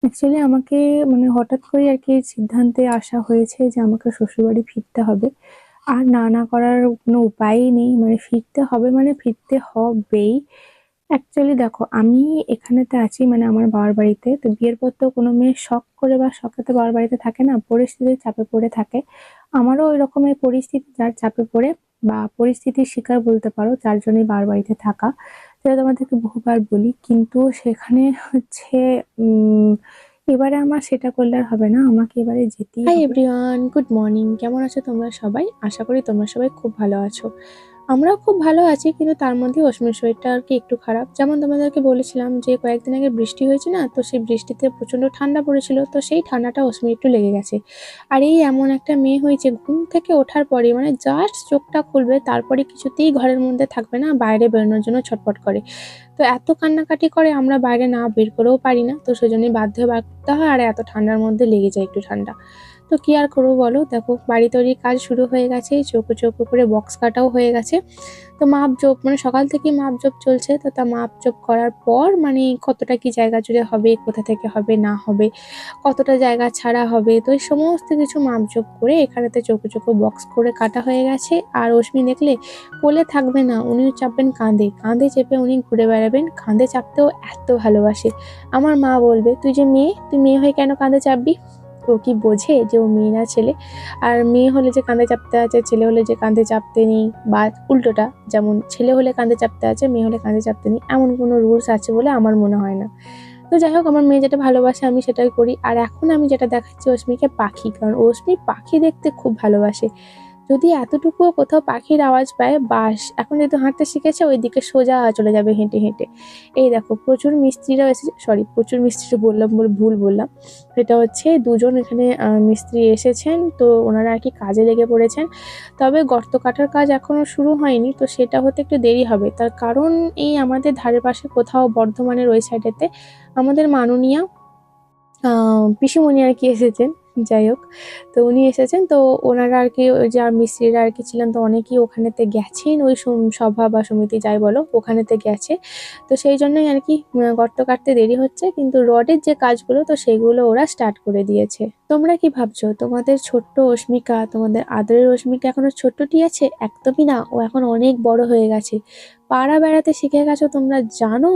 Actually আমাকে মানে হঠাৎ করে আরকি সিদ্ধান্তে আসা হয়েছে যে আমাকে শ্বশুরবাড়ি ফিরতে হবে। আর না করার কোনো উপায়ই নেই। মানে ফিরতে হবে মানে ফিরতে হবেই। অ্যাকচুয়ালি দেখো আমি এখানেতে আছি মানে আমার বাবার বাড়িতে। তো বিয়ের পর তো কোনো মেয়ে শখ করে বা শখে তো বাবার বাড়িতে থাকে না, পরিস্থিতির চাপে পড়ে থাকে। আমারও ওই রকমের পরিস্থিতি যার চাপে পড়ে বা পরিস্থিতির শিকার বলতে পারো যার জন্যই বাবার বাড়িতে থাকা। যেটা তোমাদেরকে বহুবার বলি। কিন্তু সেখানে হচ্ছে উম এবারে আমার সেটা করলে আর হবে না। আমাকে এবারে যেতেই হাই হবে। Everyone, good morning. কেমন আছো তোমরা সবাই? আশা করি তোমরা সবাই খুব ভালো আছো। আমরাও খুব ভালো আছি, কিন্তু তার মধ্যে অশ্মির শরীরটা আর কি একটু খারাপ। যেমন তোমাদেরকে বলেছিলাম যে কয়েকদিন আগে বৃষ্টি হয়েছে না, তো সেই বৃষ্টিতে প্রচণ্ড ঠান্ডা পড়েছিল, তো সেই ঠান্ডাটা অশ্মির একটু লেগে গেছে। আর এই এমন একটা মেয়ে হয়েছে, ঘুম থেকে ওঠার পরে মানে জাস্ট চোখটা খুলবে, তারপরে কিছুতেই ঘরের মধ্যে থাকবে না, বাইরে বেরোনোর জন্য ছটফট করে। তো এত কান্নাকাটি করে, আমরা বাইরে না বের করেও পারি না, তো সেজন্যই বাধ্য হয়ে বার করতে হয়। আর এত ঠান্ডার মধ্যে লেগে যায় একটু ঠান্ডা। তো কি আর করবো বলো, দেখো বাড়ি তৈরির কাজ শুরু হয়ে গেছে, চৌকো চৌকো করে বক্স কাটাও হয়ে গেছে। তো মাপজোপ মানে সকাল থেকেই মাপজোপ চলছে, তো তা মাপজোপ করার পর মানে কতটা কি জায়গা জুড়ে হবে, কোথা থেকে হবে না হবে, কতটা জায়গা ছাড়া হবে, তো এই সমস্ত কিছু মাপজোপ করে এখানেতে চৌকো চৌকো বক্স করে কাটা হয়ে গেছে। আর অশ্মি দেখলে কোলে থাকবে না, উনিও চাপবেন কাঁধে, কাঁধে চেপে উনি ঘুরে বেড়াবেন। কাঁধে চাপতেও এত ভালোবাসে। আমার মা বলবে, তুই যে মেয়ে, তুই মেয়ে হয়ে কেন কাঁধে চাপবি? ও কি বোঝে যে ও মেয়ে না ছেলে? আর মেয়ে হলে যে কাঁধে চাপতে আছে, ছেলে হলে যে কাঁধে চাপতে নেই, বা উল্টোটা, যেমন ছেলে হলে কাঁধে চাপতে আছে, মেয়ে হলে কাঁধে চাপতে নেই, এমন কোনো রুলস আছে বলে আমার মনে হয় না। তো যাই হোক, আমার মেয়ে যেটা ভালোবাসে আমি সেটাই করি। আর এখন আমি যেটা দেখাচ্ছি অস্মিকে পাখি, কারণ অস্মি পাখি দেখতে খুব ভালোবাসে। যদি এতটুকুও কোথাও পাখির আওয়াজ পায়, বাস, এখন যেহেতু হাঁটতে শিখেছে ওইদিকে সোজা চলে যাবে হেঁটে হেঁটে। এই দেখো প্রচুর মিস্ত্রিরাও এসেছে, সরি প্রচুর মিস্ত্রি বললাম বলে ভুল বললাম। সেটা হচ্ছে দুজন এখানে মিস্ত্রি এসেছেন, তো ওনারা আর কি কাজে লেগে পড়েছেন। তবে গর্ত কাটার কাজ এখনো শুরু হয়নি, তো সেটা হতে একটু দেরি হবে। তার কারণ এই আমাদের ধারে পাশে কোথাও বর্ধমানের ওই সাইডেতে আমাদের মাননীয়া পিসিমণি আর কি এসেছেন। যাই হোক, তো উনি এসেছেন, তো ওনারা আর কি ওই যে মিস্ত্রিরা আর কি ছিলেন, তো অনেকেই ওখানেতে গেছেন, ওই সভা বা সমিতি যাই বলো ওখানেতে গেছে। তো সেই জন্যই আর কি গর্ত কাটতে দেরি হচ্ছে, কিন্তু রডের যে কাজগুলো তো সেগুলো ওরা স্টার্ট করে দিয়েছে। তোমরা কি ভাবছো তোমাদের ছোট্ট অস্মিকা, তোমাদের আদরের অস্মিকা এখনো ছোট্টটি আছে? একদমই না, ও এখন অনেক বড় হয়ে গেছে। পাড়া বেড়াতে শিখে গেছো, তোমরা জানো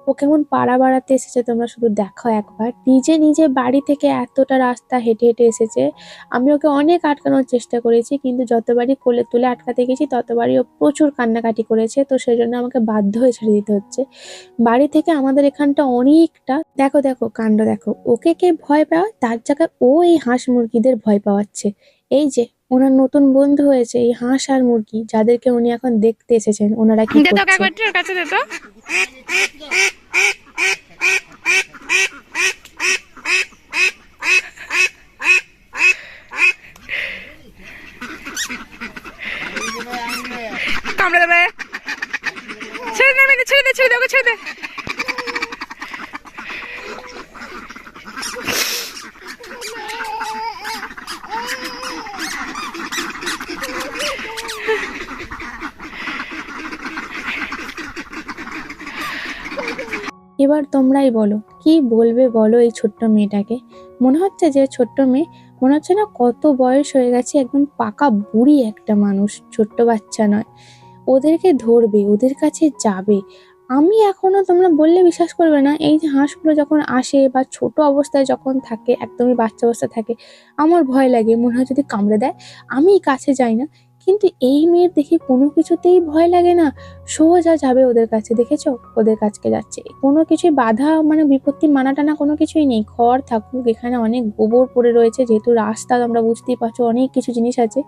ও কেমন পাড়া বেড়াতে এসেছে? তোমরা শুধু দেখো একবার, নিজে নিজে বাড়ি থেকে এতটা রাস্তা হেঁটে হেঁটে এসেছে। আমি ওকে অনেক আটকানোর চেষ্টা করেছি, কিন্তু যতবারই কোলে তুলে আটকাতে গেছি ততবারই ও প্রচুর কান্নাকাটি করেছে, তো সেই জন্য আমাকে বাধ্য হয়ে ছেড়ে দিতে হচ্ছে। বাড়ি থেকে আমাদের এখানটা অনেকটা, দেখো দেখো কাণ্ড দেখো, ওকে কে ভয় পাওয়া, তার জায়গায় ও এই হাঁস মুরগিদের ভয় পাওয়াচ্ছে। এই যে ওনার নতুন বন্ধু হয়েছে এই হাঁস আর মুরগি, যাদেরকে উনি এখন দেখতে এসেছেন, ওনারা কি দে তো করছে। একবার ওর কাছে দে তো। কামড়ে দেবে। ছেড়ে দে মেনে, ছেড়ে দে, ছেড়ে দে, ওকে ছেড়ে দে। এবার তোমরাই বলো, কি বলবে বলো এই ছোট্ট মেয়েটাকে? মনে হচ্ছে যে ছোট্ট মেয়ে, মনে হচ্ছে না কত বয়স হয়ে গেছে, একদম পাকা বুড়ি একটা মানুষ, ছোট্ট বাচ্চা নয়। ওদেরকে ধরবে, ওদের কাছে যাবে। আমি এখনো, তোমরা বললে বিশ্বাস করবে না, এই যে হাঁসগুলো যখন আসে বা ছোট অবস্থায় যখন থাকে, একদমই বাচ্চা অবস্থায় থাকে, আমার ভয় লাগে, মনে হয় যদি কামড়ে দেয়। আমি কাছে যাই না। কিন্তু এই মেয়ের দেখি কোনো কিছুতেই ভয় লাগে না, সোজা যাবে ওদের কাছে, দেখেছো ওদের কাছকে যাচ্ছে, কোনো কিছুই বাধা মানে বিপত্তি মানা টানা কোনো কিছুই নেই। খড় থাকুক, এখানে অনেক গোবর পড়ে রয়েছে, যেহেতু রাস্তা তোমরা বুঝতেই পারছো, অনেক কিছু জিনিস আছে,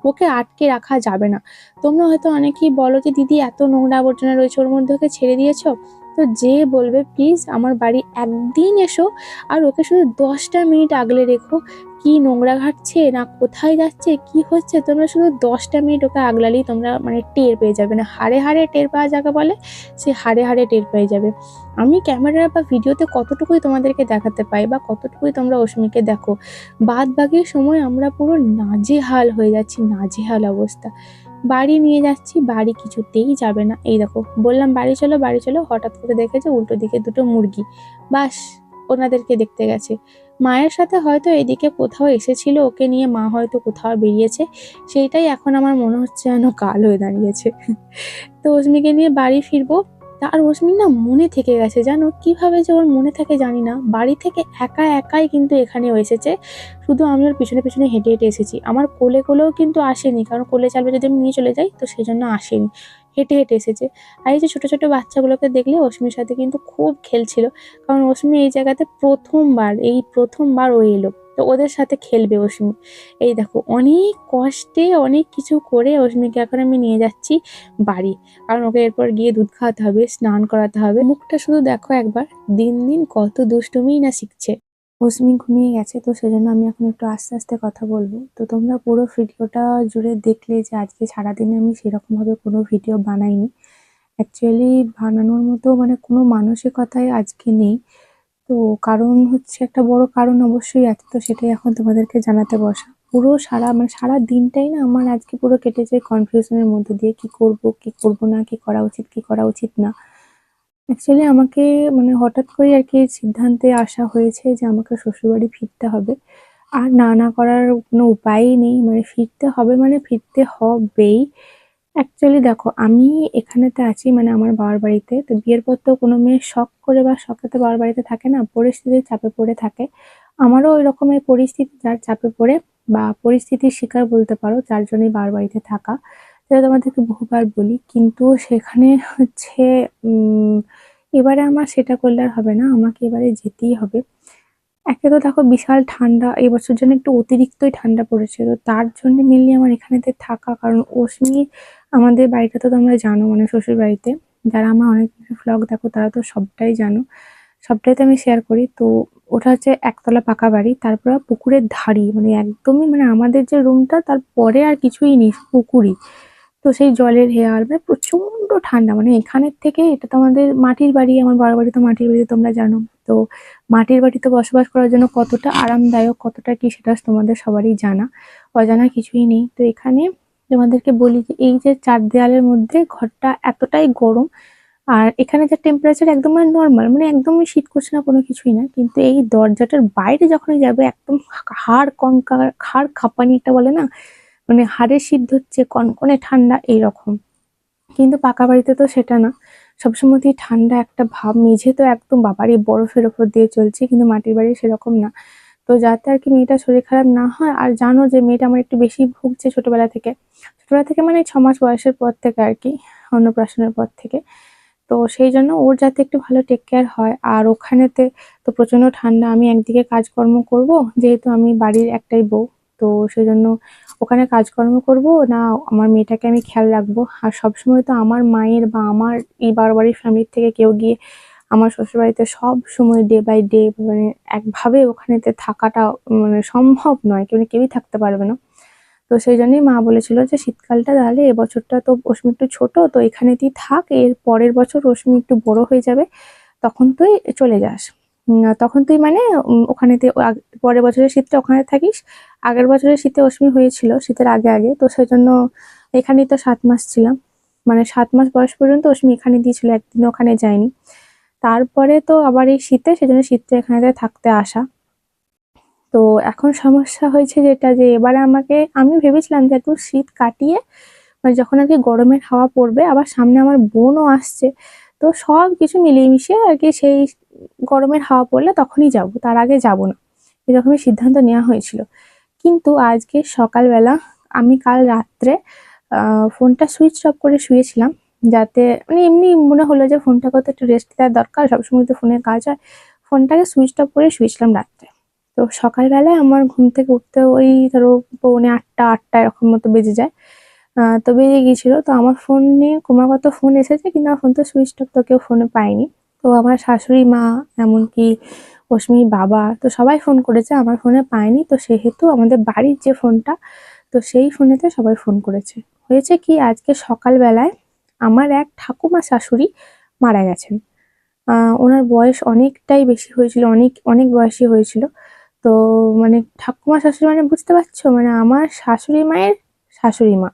ওকে আটকে রাখা যাবে না। তোমরা হয়তো অনেকেই বলো যে দিদি এত নোংরা আবর্জনা রয়েছে ওর মধ্যে, ওকে ছেড়ে দিয়েছো। তো যে বলবে প্লিজ আমার বাড়ি একদিন এসো, আর ওকে শুধু 10টা মিনিট আগলে রেখো। কি নোংরা ঘাটছে না কোথায় যাচ্ছে কি হচ্ছে, তোমরা শুধু 10টা মিনিট ওকে আগলালেই তোমরা মানে টের পেয়ে যাবে। না হাড়ে হাড়ে টের পাওয়া যাকে বলে, সে হাড়ে হাড়ে টের পেয়ে যাবে। আমি ক্যামেরা বা ভিডিওতে কতটুকুই তোমাদেরকে দেখাতে পাই বা কতটুকুই তোমরা অস্মিকে দেখো, বাদ বাকি সময় আমরা পুরো নাজেহাল হয়ে যাচ্ছি, নাজেহাল অবস্থা। বাড়ি নিয়ে যাচ্ছি, বাড়ি কিছুতেই যাবে না। এই দেখো বললাম বাড়ি চলো বাড়ি চলো, হঠাৎ করে দেখেছে উল্টো দিকে দুটো মুরগি। বাস, ওনাদেরকে দেখতে গেছে। মায়ের সাথে হয়তো এদিকে কোথাও এসেছিল ওকে নিয়ে, মা হয়তো কোথাও বেরিয়েছে, সেইটাই এখন আমার মনে হচ্ছে যেন কাল হয়ে দাঁড়িয়েছে। তো অস্মিকে নিয়ে বাড়ি ফিরবো। আর অস্মির না মনে থেকে গেছে, জানো কিভাবে যে ওর মনে থাকে জানি না। বাড়ি থেকে একা একাই কিন্তু এখানেও এসেছে, শুধু আমি ওর পিছনে পিছনে হেঁটে হেঁটে এসেছি। আমার কোলে কোলেও কিন্তু আসেনি, কারণ কোলে চালবে যদি আমি নিয়ে চলে যাই, তো সেই জন্য আসেনি, হেঁটে হেঁটে এসেছে। আর এই যে ছোট ছোট বাচ্চাগুলোকে দেখলে অস্মির সাথে কিন্তু খুব খেলছিল, কারণ অস্মি এই জায়গাতে প্রথমবার ও এলো, তো ওদের সাথে খেলবে অস্মি। এই দেখো অনেক কষ্টে অনেক কিছু করে অস্মিকে এখন আমি নিয়ে যাচ্ছি বাড়ি, কারণ ওকে এরপর গিয়ে দুধ খাওয়াতে হবে, স্নান করাতে হবে। মুখটা শুধু দেখো একবার, দিন দিন কত দুষ্টুমিই না শিখছে। মৌসুমি ঘুমিয়ে গেছে, তো সেজন্য আমি এখন একটু আস্তে আস্তে কথা বলবো। তো তোমরা পুরো ভিডিওটা জুড়ে দেখলে যে আজকে সারাদিনে আমি সেরকম ভাবে কোনো ভিডিও বানাইনি। অ্যাকচুয়ালি বানানোর মতো মানে কোনো মানসিকতাই আজকে নেই। তো কারণ হচ্ছে, একটা বড় কারণ অবশ্যই আছে, তো সেটাই এখন তোমাদেরকে জানাতে বসা। পুরো সারা দিনটাই না আমার আজকে পুরো কেটেছে কনফিউশনের মধ্যে দিয়ে, কি করব কি করব না, কি করা উচিত কি করা উচিত না। অ্যাকচুয়ালি আমাকে মানে হঠাৎ করে আর কি সিদ্ধান্তে আসা হয়েছে যে আমাকে শ্বশুরবাড়ি ফিরতে হবে। আর না করার কোনো উপায়ই নেই, মানে ফিরতে হবে মানে ফিরতে হবেই। অ্যাকচুয়ালি দেখো, আমি এখানেতে আছি মানে আমার বাবার বাড়িতে। তো বিয়ের পর তো কোনো মেয়ে শখ করে বা শখে তো বাবার বাড়িতে থাকে না, পরিস্থিতির চাপে পড়ে থাকে। আমারও ওই রকমের পরিস্থিতি, যার চাপে পড়ে বা পরিস্থিতির শিকার বলতে পারো, যার জন্যই বাবার বাড়িতে থাকা। সেটা তোমাদেরকে বহুবার বলি, কিন্তু সেখানে হচ্ছে উম এবারে আমার সেটা করলে আর হবে না, আমাকে এবারে যেতেই হবে। একে তো দেখো বিশাল ঠান্ডা, এবছর যেন একটু অতিরিক্তই ঠান্ডা পড়েছে, তো তার জন্য মেনলি আমার এখানেতে থাকা। কারণ অস্মি, আমাদের বাড়িটা তো তোমরা জানো, মানে শ্বশুর বাড়িতে যারা আমার অনেক ভ্লগ দেখো তারা তো সবটাই জানো, সবটাই তো আমি শেয়ার করি। তো ওটা হচ্ছে একতলা পাকা বাড়ি, তারপর পুকুরের ধারি, মানে একদমই মানে আমাদের যে রুমটা তারপরে আর কিছুই নেই, পুকুরই। তো সেই জলের হেয়ার মানে প্রচন্ড ঠান্ডা, মানে এখানের থেকে এটা তো আমাদের মাটির বাড়ি, আমার বাবার বাড়ি তো মাটির বাড়ি তোমরা জানো। তো মাটির বাড়িতে বসবাস করার জন্য কতটা আরামদায়ক, কতটা কি, সেটা তোমাদের সবারই জানা, অজানা কিছুই নেই। তো এখানে তোমাদেরকে বলি যে এই যে চার দেওয়ালের মধ্যে ঘরটা এতটাই গরম, আর এখানে যে টেম্পারেচার একদম মানে নর্মাল, মানে একদমই শীত করছে না, কোনো কিছুই না, কিন্তু এই দরজাটার বাইরে যখনই যাবে একদম হাড় কাঁপানি একটা বলে না, মানে হাড়ে শীত ধরছে, কনকনে ঠান্ডা এইরকম। কিন্তু পাকা বাড়িতে তো সেটা না, সবসময়তেই ঠান্ডা একটা ভাব, মেঝে তো একদম বাবারই বরফের ওপর দিয়ে চলছে, কিন্তু মাটির বাড়ি সেরকম না। তো যাতে আর কি মেয়েটার শরীর খারাপ না হয়, আর জানো যে মেয়েটা আমার একটু বেশি ভুগছে ছোটবেলা থেকে মানে 6 মাস বয়সের পর থেকে আর কি, অন্নপ্রাশনের পর থেকে। তো সেই জন্য ওর যাতে একটু ভালো টেক কেয়ার হয়। আর ওখানেতে তো প্রচন্ড ঠান্ডা, আমি একদিকে কাজকর্ম করব, যেহেতু আমি বাড়ির একটাই বউ, তো সেই জন্য ওখানে কাজকর্ম করব না, আমার মেয়েটাকে আমি খেয়াল রাখবো। আর সবসময় তো আমার মায়ের বা আমার এই বাড়ির ফ্যামিলির থেকে কেউ গিয়ে আমার শ্বশুরবাড়িতে সব সময় ডে বাই ডে মানে একভাবে ওখানেতে থাকাটা মানে সম্ভব নয়, কেউই থাকতে পারবে না। তো সেই জন্যই মা বলেছিল যে শীতকালটা তাহলে, এবছরটা তো অস্মি একটু ছোট, তো এখানেতেই থাক, এর পরের বছর অস্মি একটু বড় হয়ে যাবে, তখন তুই চলে যাস। তখন তুই মানে ওখানেতে পরের বছরের শীতটা ওখানে থাকিস। আগের বছরের শীতে অস্মি হয়েছিল, শীতের আগে আগে, তো সেই জন্য এখানেই তো 7 মাস ছিলাম, মানে 7 মাস বয়স পর্যন্ত অস্মি এখানে দিয়েছিল, একদিন ওখানে যায়নি। তারপরে তো আবার এই শীতে, সেজন্য শীতটা এখানেতে থাকতে আসা। তো এখন সমস্যা হয়েছে যেটা, যে এবারে আমি ভেবেছিলাম যে একটু শীত কাটিয়ে, মানে যখন আর কি গরমের হাওয়া পড়বে, আবার সামনে আমার বোনও আসছে, তো সব কিছু মিলিয়ে মিশিয়ে আর কি সেই গরমের হাওয়া পড়লে তখনই যাব, তার আগে যাব না, এরকমই সিদ্ধান্ত নেওয়া হয়েছিল। কিন্তু আজকে সকালবেলা, আমি কাল রাত্রে ফোনটা সুইচ অফ করে শুয়েছিলাম, যাতে মানে এমনি মনে হলো যে ফোনটাকে তো একটু রেস্ট দেওয়ার দরকার, সবসময় তো ফোনের কাজ হয়, ফোনটাকে সুইচ অফ করে শুয়েছিলাম রাত্রে। তো সকালবেলায় আমার ঘুম থেকে উঠতে ওই ধরো 7:45-8টা এরকম মতো বেজে যায়। তো বেজে গিয়েছিল, তো আমার ফোনে ক্রমাগত ফোন এসেছে, কিন্তু আমার ফোন তো সুইচ অফ, তো কেউ ফোনে পায়নি। তো আমার শাশুড়ি মা, এমনকি অস্মির বাবা, তো সবাই ফোন করেছে, আমার ফোনে পায়নি। তো সেহেতু আমাদের বাড়ির যে ফোনটা, তো সেই ফোনেতে সবাই ফোন করেছে। হয়েছে কি, আজকে সকালবেলায় আমার এক ঠাকুমা শাশুড়ি মারা গেছেন। ওনার বয়স অনেকটাই বেশি হয়েছিল, অনেক অনেক বয়সী হয়েছিল। তো মানে ঠাকুমা শাশুড়ি মানে বুঝতে পারছো, মানে আমার শাশুড়ি মায়ের শাশুড়ি মা,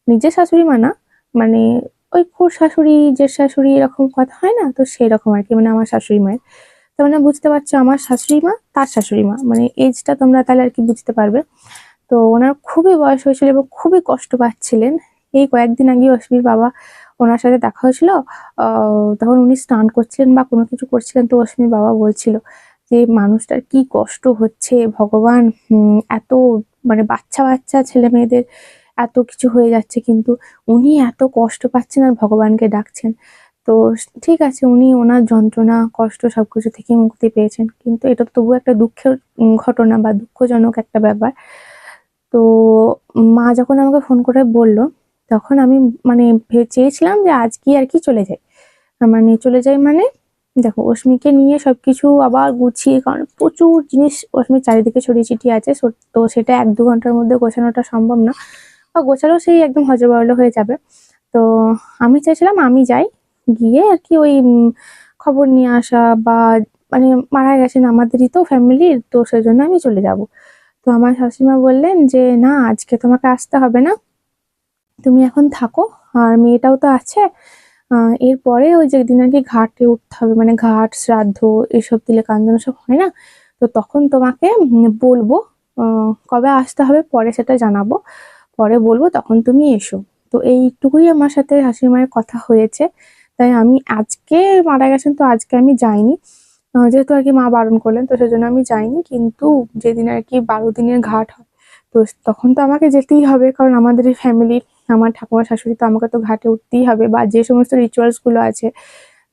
নিজের শাশুড়ি মা না, মানে ওই খুড় শাশুড়ি, জেঠ শাশুড়ি, এরকম কথা হয় না, তো সেই রকম আর কি, মানে আমার শাশুড়ি মায়ের। তো তার মানে বুঝতে পারছো আমার শাশুড়ি মা তার শাশুড়ি মা, মানে এজটা তোমরা তাহলে আর কি বুঝতে পারবে। তো ওনার খুবই বয়স হয়েছিল এবং খুবই কষ্ট পাচ্ছিলেন। এই কয়েকদিন আগে অশ্মির বাবা ওনার সাথে দেখা হয়েছিল। তখন উনি স্নান করছিলেন বা কোনো কিছু করছিলেন, তো অশ্মির বাবা বলছিল যে মানুষটার কি কষ্ট হচ্ছে ভগবান, এত মানে বাচ্চা বাচ্চা ছেলে মেয়েদের এত কিছু হয়ে যাচ্ছে, কিন্তু উনি এত কষ্ট পাচ্ছেন আর ভগবানকে ডাকছেন। তো ঠিক আছে, উনি ওনার যন্ত্রণা কষ্ট সবকিছু থেকে মুক্তি পেয়েছেন, কিন্তু এটা তো তবুও একটা দুঃখের ঘটনা বা দুঃখজনক একটা ব্যাপার। তো মা যখন আমাকে ফোন করে বলল, তখন আমি মানে চেয়েছিলাম যে আজকে আর কি চলে যাই। মানে চলে যাই মানে দেখো অস্মিকে নিয়ে সবকিছু আবার গুছিয়ে, কারণ প্রচুর জিনিস অস্মির চারিদিকে ছড়িয়ে ছিটিয়ে আছে। তো সেটা 1-2 ঘন্টার মধ্যে গোছানোটা সম্ভব না, বা গোছালেও সেই একদম হযবরল হয়ে যাবে। তো আমি চাইছিলাম আমি যাই, গিয়ে আর কি ওই খবর নিয়ে আসা, বা মানে মারা গেছেন আমাদেরই তো ফ্যামিলির, তো সেজন্য আমি চলে যাব। তো আমার শাশুড়িমা বললেন যে না, আজকে তোমাকে আসতে হবে না, তুমি এখন থাকো, আর মেয়েটাও তো আছে। এরপরে ওই যেদিন আর কি ঘাটে উঠতে হবে, মানে ঘাট শ্রাদ্ধ এসব তিলে কাঞ্জন সব হয় না, তো তখন তোমাকে বলবো কবে আসতে হবে, পরে সেটা জানাবো, পরে বলবো তখন তুমি এসো। তো এইটুকুই আমার সাথে শাশুড়ি মায়ের কথা হয়েছে। তাই আমি আজকে মারা গেছেন, তো আজকে আমি যাইনি, যেহেতু আর কি মা বারণ করলেন, তো সেজন্য আমি যাইনি। কিন্তু যেদিন আর কি 12 দিনের ঘাট হয়, তো তখন তো আমাকে যেতেই হবে, কারণ আমাদের এই ফ্যামিলির আমার ঠাকুমা শাশুড়ি, তো আমাকে তো ঘাটে উঠতেই হবে, বা যে সমস্ত রিচুয়ালস গুলো আছে,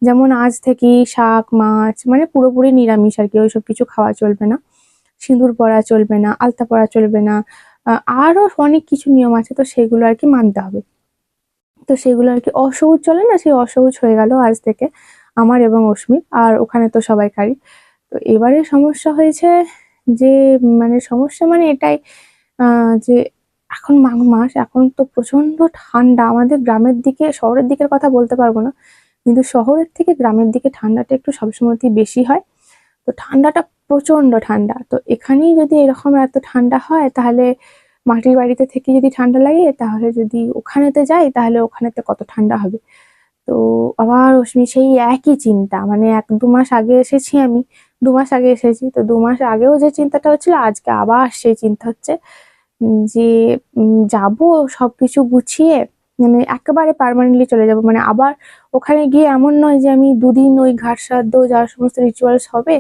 যেমন আজ থেকেই শাক মাছ মানে পুরোপুরি নিরামিষ আর কি, ওইসব কিছু খাওয়া চলবে না, সিঁদুর পরা চলবে না, আলতা পরা চলবে না, আরো অনেক কিছু নিয়ম আছে, তো সেগুলো আর কি মানতে হবে। তো সেগুলো আর কি অসহজ চলে না, সেই অসহজ হয়ে গেল আজ থেকে আমার এবং অস্মির, আর ওখানে তো সবাইকারই। তো এবারে সমস্যা হয়েছে যে, মানে সমস্যা মানে এটাই যে এখন মাঘ মাস, এখন তো প্রচন্ড ঠান্ডা আমাদের গ্রামের দিকে, শহরের দিকের কথা বলতে পারবো না, কিন্তু শহরের থেকে গ্রামের দিকে ঠান্ডাটা একটু সবসময়তেই বেশি হয়। তো ঠান্ডাটা প্রচন্ড ঠান্ডা, তো এখানেই যদি এরকম এত ঠান্ডা হয়, তাহলে মাটির বাড়িতে থেকে যদি ঠান্ডা লাগে, তাহলে যদি ওখানেতে যাই তাহলে ওখানেতে কত ঠান্ডা হবে। তো আবার অশ্মি সেই একই চিন্তা, মানে 1-2 মাস আগে এসেছি আমি, 2 মাস আগে এসেছি, তো 2 মাস আগেও যে চিন্তাটা হচ্ছিল, আজকে আবার সেই চিন্তা হচ্ছে যে যাবো সবকিছু গুছিয়ে, মানে একেবারে পার্মানেন্টলি চলে যাব, মানে আবার ওখানে গিয়ে এমন নয় যে আমি 2 দিন ওই ঘাট শ্রাদ্ধ যা সমস্ত রিচুয়ালস হবে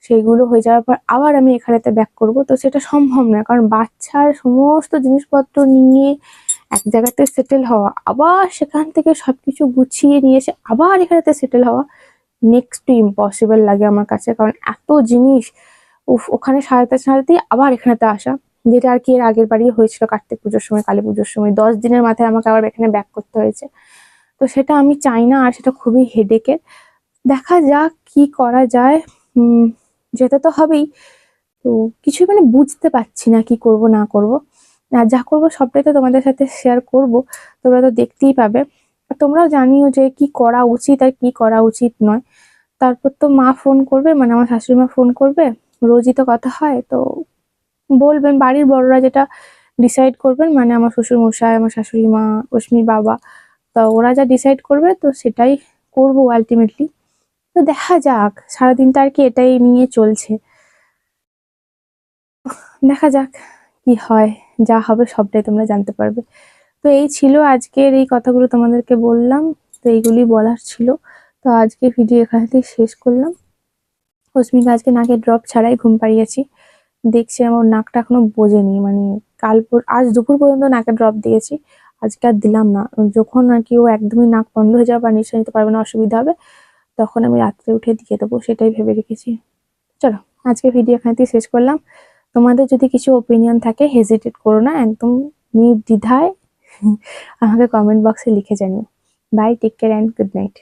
সেগুলো হয়ে যাওয়ার পর আবার আমি এখানেতে ব্যাক করব, তো সেটা সম্ভব না, কারণ বাচ্চার সমস্ত জিনিসপত্র নিয়ে এক জায়গাতে সেটেল হওয়া, আবার সেখান থেকে সবকিছু গুছিয়ে নিয়ে এসে আবার এখানেতে সেটেল হওয়া নেক্সট টু ইম্পসিবল লাগে আমার কাছে, কারণ এত জিনিস, ওখানে সারাতে সারাতেই আবার এখানেতে আসা, যেটা আর কি এর আগের বারই হয়েছিল কার্তিক পুজোর সময়, কালী পুজোর সময় 10 দিনের মাথায় আমাকে আবার এখানে ব্যাক করতে হয়েছে। তো সেটা আমি চাই না, আর সেটা খুবই হেডেকের। দেখা যাক কি করা যায়, উম যেতে তো হবেই। তো কিছুই মানে বুঝতে পারছি না কি করব না করব। আর যা করব সবটাই তো তোমাদের সাথে শেয়ার করব, তোমরা তো দেখতেই পাবে। আর তোমরাও জানিও যে কি করা উচিত আর কি করা উচিত নয়। তারপর তো মা ফোন করবে, মানে আমার শাশুড়ি মা ফোন করবে, রোজই তো কথা হয়, তো বলবেন বাড়ির বড়রা যেটা ডিসাইড করবেন, মানে আমার শ্বশুর মশাই, আমার শাশুড়ি মা, অশ্মির বাবা, তো ওরা যা ডিসাইড করবে তো সেটাই করবো আলটিমেটলি। তো দেখা যাক, সারাদিনটা আর কি এটাই নিয়ে চলছে, দেখা যাক কি হয়, যা হবে সবটাই তোমরা জানতে পারবে। তো এই ছিল আজকের এই কথাগুলো তোমাদেরকে বললাম, তো এইগুলি বলার ছিল। তো আজকে ভিডিও এখানেতেই শেষ করলাম। অস্মিকে আজকে নাকে ড্রপ ছাড়াই ঘুম পাড়িয়েছি, দেখছি আমার নাকটা এখনো বোঝেনি, মানে আজ দুপুর পর্যন্ত নাকে ড্রপ দিয়েছি, আজকে আর দিলাম না। যখন আর কি ও একদমই নাক বন্ধ হয়ে যাবে বা নিঃশ্বাস নিতে পারবে না, অসুবিধা হবে, তখন আমি রাত্রে উঠে দিয়ে দেবো, সেটাই ভেবে রেখেছি। চলো, আজকে ভিডিও এখানেতেই শেষ করলাম। তোমাদের যদি কিছু ওপিনিয়ন থাকে হেজিটেট করো না, একদম নির্দ্বিধায় আমাকে কমেন্ট বক্সে লিখে জানিও। Bye, take care and good night.